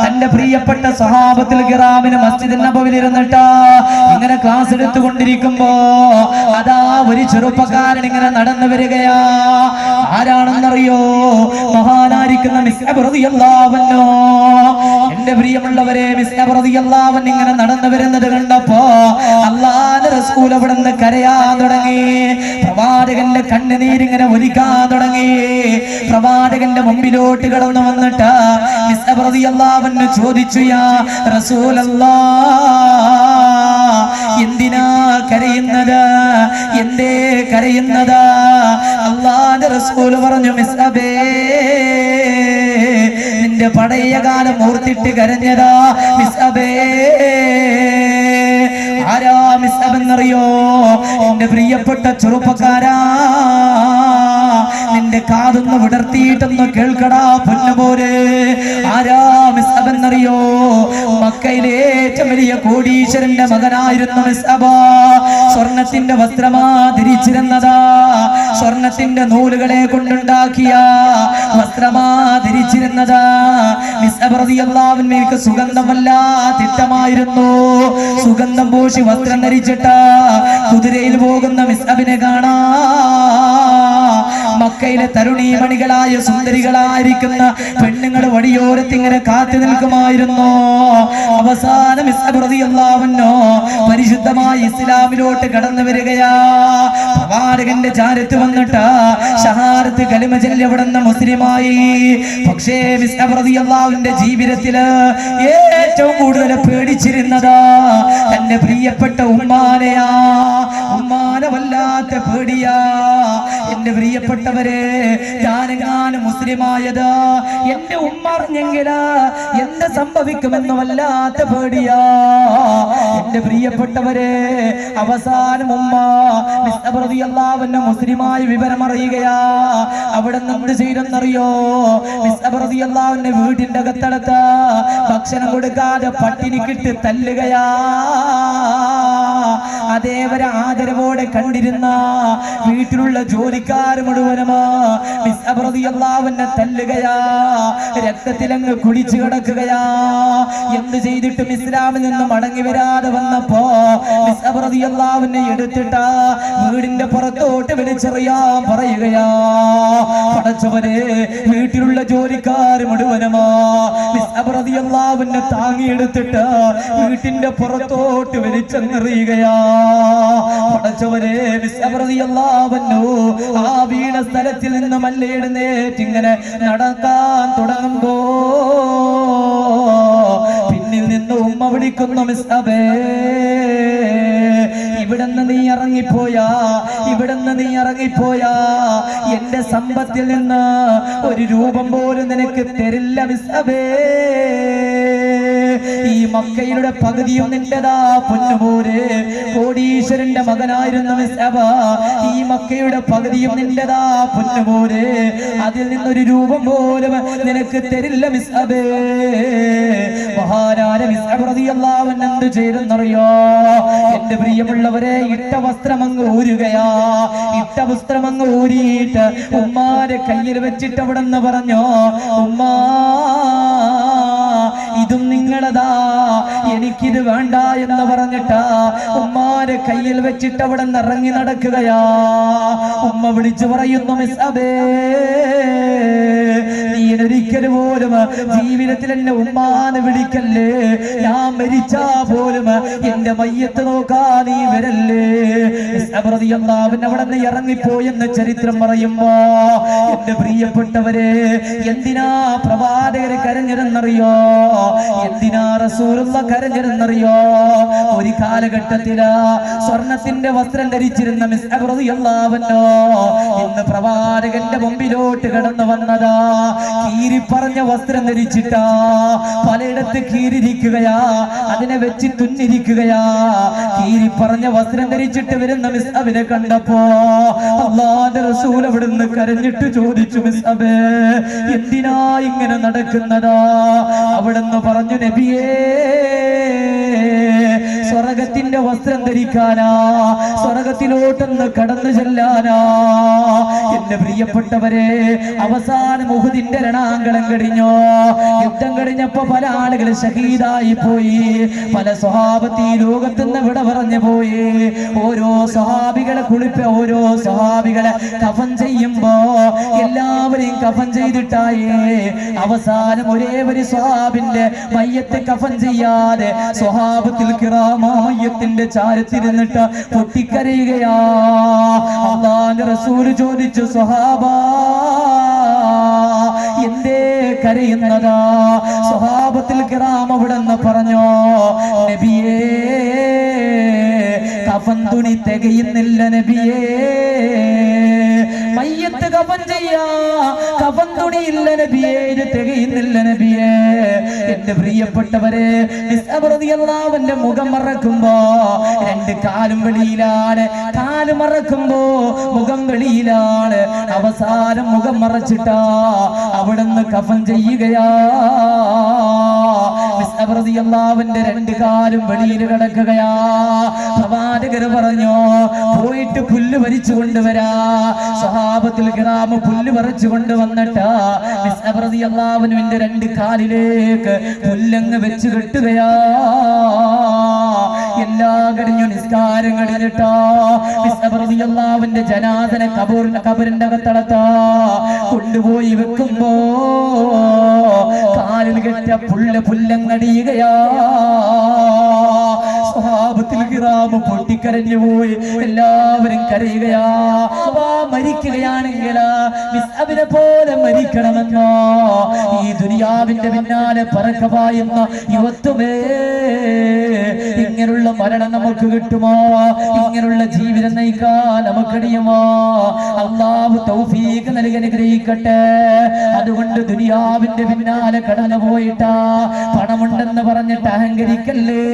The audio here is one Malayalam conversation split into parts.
തന്റെ പ്രിയപ്പെട്ട സ്വഹാബത്തുൽ കിറാമിന് മസ്ജിദ് നബവിയിൽ ഇരുന്നിട്ട് ഇങ്ങനെ ക്ലാസ് എടുത്തുകൊണ്ടിരിക്കുമ്പോ അതാ ഒരു ചെറുപ്പക്കാരൻ ഇങ്ങനെ നടന്നു വരികയാ. ആരാണെന്നറിയോ? മഹാനായിരിക്കുന്ന മിസ്അബ് റളിയല്ലാഹു അൻഹു. എന്റെ പ്രിയമുള്ളവരെ, മിസ്അബ് റളിയല്ലാഹു അൻഹു ഇങ്ങനെ നടന്നു വരുന്നത് കണ്ടപ്പോ അല്ലാഹുവിന്റെ റസൂൽ അവിടുന്ന് കരയാൻ തുടങ്ങി. പ്രവാചകന്റെ കണ്ണുനീരിങ്ങനെ ഒലിക്കാൻ തുടങ്ങി. പ്രവാചകന്റെ മുമ്പിലോട്ട് കടന്നു വന്നിട്ട് മിസ്അബ് റളിയല്ലാഹു അൻഹു ചോദിച്ചു, യാ റസൂലല്ലാഹ്, എന്തിനാ കരയുന്നത്? എന്തേ കരയുന്നത്? അല്ലാഹുവിന്റെ റസൂൽ പറഞ്ഞു, മിസ്അബേ, നിന്റെ പഴയ കാലം ഓർത്തിട്ട് കരഞ്ഞതാ മിസ്അബേ. ആരാ മിസ്അബ് എന്നറിയോ? എന്റെ പ്രിയപ്പെട്ട ചെറുപ്പക്കാരാ, നിന്റെ കാതൊന്ന് വിടർത്തിയിട്ടൊന്ന് കേൾക്കടാ പൊന്നുപോരെ. ആരാ മിസ്അബ് എന്നറിയോ? മക്കയിലെ ഏറ്റവും വലിയ കോടീശ്വരന്റെ മകനായിരുന്നു മിസ്അബ്. സ്വർണത്തിന്റെ വസ്ത്രമാ ധരിച്ചിരുന്നതാ. സ്വർണത്തിന്റെ നൂലുകളെ കൊണ്ടുണ്ടാക്കിയ വസ്ത്രമാ ധരിച്ചിരുന്നതാ. മിസ്അബ് റളിയല്ലാഹു അൻഹു സുഗന്ധമല്ലാതിട്ടമായിരുന്നു. സുഗന്ധം പൂശി വസ്ത്രം ധരിച്ചിട്ട് കുതിരയിൽ പോകുന്ന മിസ്അബിനെ കാണാ മക്കയിലെ തരുണീമണികളായ സുന്ദരികളായിരിക്കുന്ന പെണ്ണുങ്ങൾ വഴിയോരത്ത് ഇങ്ങനെ കാത്തു നിൽക്കുമായിരുന്നു. അവസാനം മിസ്അബ് റളിയല്ലാഹു അൻഹു പരിശുദ്ധമായ ഇസ്ലാമിലോട്ട് കടന്നു വരികയാ. പ്രവാചകന്റെ ചാരത്ത് വന്നിട്ട് ഷഹാദത്ത് കലിമ ചൊല്ലി അവിടുന്ന് മുസ്ലിമായി. പക്ഷേ മിസ്അബ് റളിയല്ലാഹുവിന്റെ ജീവിതത്തില് ഏറ്റവും കൂടുതൽ പേടിച്ചിരുന്നതാ തന്റെ പ്രിയപ്പെട്ട ഉമ്മാനെയാ. ഉമ്മാനെ വല്ലാത്ത പേടിയാ. എന്റെ പ്രിയപ്പെട്ടവരെ, ഞാനെങ്ങാനും മുസ്ലിമായത് എന്റെ ഉമ്മ അറിഞ്ഞെങ്കില് എന്ത് സംഭവിക്കുമെന്ന് വല്ലാത്ത പേടിയാ. എന്റെ പ്രിയപ്പെട്ടവരെ, അവസാനം ഉമ്മ മിസ്അബ് റളിയല്ലാഹു അൻഹു മുസ്ലിമായ വിവരം അറിയുകയാ. അവിടെ എന്ത് ചെയ്തെന്നറിയോ? മിസ്അബ് റളിയല്ലാഹു അൻഹു വീടിന്റെ അകത്തടത്ത് ഭക്ഷണം കൊടുക്കാതെ പട്ടിണിക്കിട്ട് തല്ലുകയാ. അതേവരെ ആദരവോടെ കണ്ടിരുന്ന വീട്ടിലുള്ള ജോലിക്കാർ മുഴുവനും മിസ്അബ് റളിയല്ലാഹു അൻഹു തല്ലുകയാ. രക്തത്തിലങ്ങ് കുടിച്ചു കിടക്കുകയാ. എന്ത് ചെയ്തിട്ടും ഇസ്ലാമിൽ നിന്ന് മടങ്ങി വരാതെ വന്നപ്പോ മിസ്അബ് റളിയല്ലാഹു അൻഹു എടുത്തിട്ട് വീടിന്റെ പുറത്തോട്ട് വലിച്ചെറിയാൻ പറയുകയാ. പടച്ചവനെ, വീട്ടിലുള്ള ജോലിക്കാർ മുഴുവനും മിസ്അബ് റളിയല്ലാഹു അൻഹു താങ്ങിയെടുത്തിട്ട് വീട്ടിന്റെ പുറത്തോട്ട് വലിച്ചെറിയുകയാ. പടച്ചവനെ, മിസ്അബ് റളിയല്ലാഹു അൻഹു ആ വീണ സ്ഥലത്തിൽ നിന്ന് മല്ലെ എഴുന്നേറ്റ് ഇങ്ങനെ നടക്കാൻ തുടങ്ങുമ്പോ പിന്നിൽ നിന്ന് ഉമ്മ വിളിക്കുന്നു, മിസ്അബേ, ഇവിടുന്ന് നീ ഇറങ്ങിപ്പോയാ, ഇവിടുന്ന് നീ ഇറങ്ങിപ്പോയാ എന്റെ സമ്പത്തിൽ നിന്ന് ഒരു രൂപം പോലും നിനക്ക് തരില്ല മിസ്അബേ. ഈ മക്കയുടെ പകുതിയും നിന്റെതാ പൊന്നുപോരെ. കോടീശ്വരന്റെ മകനായിരുന്നു മിസ്അബ്. ഈ മക്കയുടെ പകുതിയും നിന്റെതാ പൊന്നുപോരെ. അതിൽ നിന്നൊരു രൂപം പോലും നിനക്ക് തരില്ല മിസ്അബേ. മഹാനായ മിസ്അബ് റളിയല്ലാഹു അൻഹു എന്ത് ചെയ്തെന്നറിയോ? എന്റെ പ്രിയമുള്ളവരെ, ഇട്ട വസ്ത്രം അങ്ങ് ഊരുകയാ. ഇട്ട വസ്ത്രം അങ്ങ് ഊരിയിട്ട് ഉമ്മാരെ കയ്യിൽ വെച്ചിട്ട് അവിടെ നിന്ന് പറഞ്ഞു, ഉമ്മാ, ഇതും നിങ്ങളതാ, എനിക്കിത് വേണ്ട എന്ന് പറഞ്ഞിട്ട് ഉമ്മാരെ കയ്യിൽ വെച്ചിട്ട് അവിടെ നിന്ന് ഇറങ്ങി നടക്കുകയാ. ഉമ്മ വിളിച്ചു പറയുന്നു, മിസ്അബേ, നീ ഒരിക്കലും പോലും ജീവിതത്തിൽ എന്നെ ഉമ്മാനെ വിളിക്കല്ലേ. ഞാൻ മരിച്ചാ പോലും എന്റെ മയ്യത്ത് നോക്കാൻ നീ വരല്ലേ. മിസ്അബ് റളിയല്ലാഹു അൻഹു അവിടെ നിന്ന് ഇറങ്ങിപ്പോയെന്ന് ചരിത്രം പറയുമ്പോ എന്റെ പ്രിയപ്പെട്ടവരെ, എന്തിനാ പ്രവാചകര് കരഞ്ഞിരുന്നറിയോ? എന്തിനാ റസൂലുള്ള കരഞ്ഞിരുന്നറിയോ? ഒരു കാലഘട്ടത്തില് സ്വർണത്തിന്റെ വസ്ത്രം ധരിച്ചിരുന്ന മിസ്അബ് റളിയല്ലാഹു അൻഹു ഇന്ന് പ്രവാചകന്റെ മുമ്പിലോട്ട് കടന്നു വന്നതാ. കീരി പറഞ്ഞ വസ്ത്രം ധരിച്ചിട്ടാ പലയിടത്ത് കീറിയിരിക്കുകയാ, അതിനെ വെച്ച് തുന്നിരിക്കുകയാ. കീരി പറഞ്ഞ വസ്ത്രം ധരിച്ചിട്ട് വരുന്ന മിസ്അബിനെ കണ്ടപ്പോ അല്ലാഹുവിന്റെ റസൂൽ അവിടുന്ന് കരഞ്ഞിട്ട് ചോദിച്ചു, മിസ്അബേ, എന്തിനാ ഇങ്ങനെ നടക്കുന്നതാ? അവിടുന്ന് പറഞ്ഞു, നബിയേ, സ്വർഗത്തിന്റെ ഉഹുദിന്റെ വസ്ത്രം ധരിക്കാനാ, സ്വർഗത്തിലോട്ടൊന്ന് കടന്നു ചെല്ലാനാ. എന്റെ പ്രിയപ്പെട്ടവരെ, അവസാനം ഉഹുദിന്റെ രണാങ്കണം കഴിഞ്ഞു. യുദ്ധം കഴിഞ്ഞപ്പോ പല ആളുകൾ ഷഹീദായി പോയി. പല സ്വഹാബത്ത് ഈ ലോകത്തുനിന്ന് വിട പറഞ്ഞു പോയി. ഓരോ സ്വഹാബികളെ ഓരോ സ്വഹാബികളെ കഫൻ ചെയ്യുമ്പോ എല്ലാവരെയും കഫൻ ചെയ്തിട്ടായേ അവസാനം ഒരേ ഒരു സ്വഹാബിന്റെ മയ്യത്തെ കഫൻ ചെയ്യാതെ സ്വഹാബത്തിൽ കിറാമ മയ്യത്തിന്റെ ചാരത്തിരുന്നിട്ട് പൊട്ടിക്കരയുകയാ. അല്ലാഹുവിന്റെ റസൂൽ ചോദിച്ചു, സ്വഹാബാ എന്തേ കരയുന്നതാ? സ്വഹാബത്തിൽ കിറാം അവിടെന്ന് പറഞ്ഞു, നബിയേ കഫൻ തുണി തികയുന്നില്ല നബിയേ, മയ്യത്ത് കഫൻ ചെയ്യാ കഫൻ തുണിയില്ല നബിയേ, ഇത് തികയുന്നില്ല നബിയേ. എന്റെ പ്രിയപ്പെട്ടവരെ, അവന്റെ മുഖം മറക്കുമ്പോ രണ്ട് കാലും വെളിയിലാണ്, കാല് മറക്കുമ്പോ മുഖം വെളിയിലാണ്. അവസാനം മുഖം മറച്ചിട്ടാ അവിടുന്ന് കഫൻ ചെയ്യുകയാ. അവന്റെ രണ്ട് കാലും വെളിയിൽ കിടക്കുകയാ. പ്രവാചകർ പറഞ്ഞു, പോയിട്ട് പുല്ല് ഭരിച്ചു കൊണ്ടുവരാ. സ്വഹാബത്തിൽ കിറാം പുല്ല് പറിച്ചു കൊണ്ടുവന്നിട്ടാ അള്ളാഹുവിന്റെ രണ്ട് കാലിലേക്ക് പുല്ലങ്ങ് വെച്ച് കെട്ടുകയാ. എല്ലാം കഴിഞ്ഞു, നിസ്കാരം കഴിഞ്ഞിട്ടാ അള്ളാഹുവിന്റെ ജനാസന കബറിന്റെ അകത്തളത്താ കൊണ്ടുപോയി വെക്കുമ്പോ കാലിൽ കെട്ട പുല്ലങ്ങടിയുകയാ. സ്വഹാബത്തിൽ കിറാം പൊട്ടിക്കരഞ്ഞു പോയി. എല്ലാവരും കരയുകയാ. മരിക്കുകയാണെങ്കിൽ മിസ്അബിനെ പോലെ മരിക്കണമെന്നോ? ഈ ദുനിയാവിന്റെ പിന്നാലെ പറക്കപായുന്ന യുവത്വമേ, ഇങ്ങനെയുള്ള മരണം നമുക്ക് കിട്ടുമോ? ഇങ്ങനെയുള്ള ജീവിതം നയിക്കാൻ നമുക്കടിയുമോ? അല്ലാഹു തൗഫീഖ് നൽകി അനുഗ്രഹിക്കട്ടെ. അതുകൊണ്ട് ദുനിയാവിന്റെ പിന്നാലെ കടന്നു പോയിട്ടാ പണമുണ്ടെന്ന് പറഞ്ഞിട്ട് അഹങ്കരിക്കല്ലേ,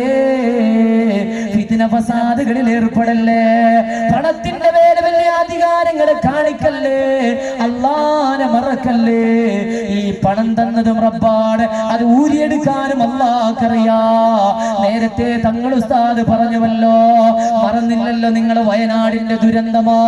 ഫിത്ന ഫസാദുകളിൽ ഏർപ്പെടല്ലേ, പണത്തിന്റെ പേര് വലിയ അധികാരങ്ങളെ കാണിക്കല്ലേ, അല്ലാഹുവിനെ മറക്കല്ലേ. ഈ പണം തന്നതും റബ്ബാണ്, അത് ഊരിയെടുക്കാനും അല്ലാഹുക്കറിയാ. നേരത്തെ തങ്ങൾ ഉസ്താദ് പറഞ്ഞുവല്ലോ, മറന്നില്ലല്ലോ നിങ്ങൾ വയനാടിന്റെ ദുരന്തമോ?